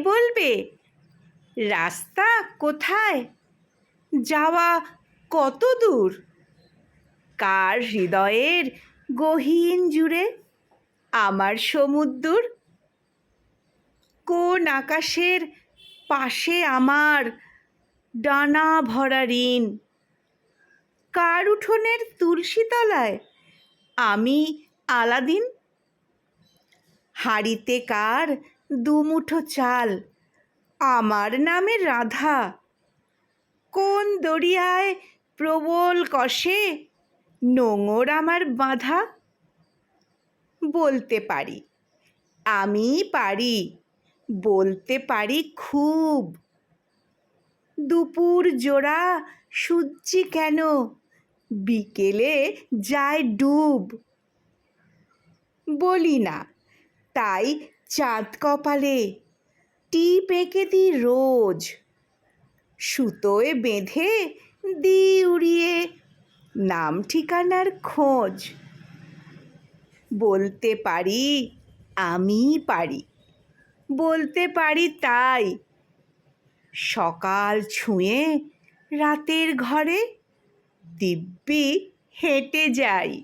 বলবে রাস্তা কোথায়, যাওয়া কত দূর? কার হৃদয়ের গহীন জুড়ে আমার সমুদ্র? কোন আকাশের পাশে আমার ডানা ভরা ঋণ? কার উঠোনের তুলসী তলায় আমি আলাদিন? হাঁড়িতে কার দুমুঠো চাল আমার নামে রাধা? কোন দরিয়ায় প্রবল কষে নোঙর আমার বাঁধা? বলতে পারি, আমি পারি, বলতে পারি খুব। দুপুর জোড়া সূর্যি কেন বিকেলে যায় ডুব? বলি না, তাই চাঁদ কপালে টিপ এঁকে দিই রোজ। সুতোয় বেঁধে দিই উড়িয়ে নাম ঠিকানার খোঁজ। বলতে পারি, আমি পারি, বলতে পারি তাই। সকাল ছুঁয়ে রাতের ঘরে দিব্যি হেঁটে যাই।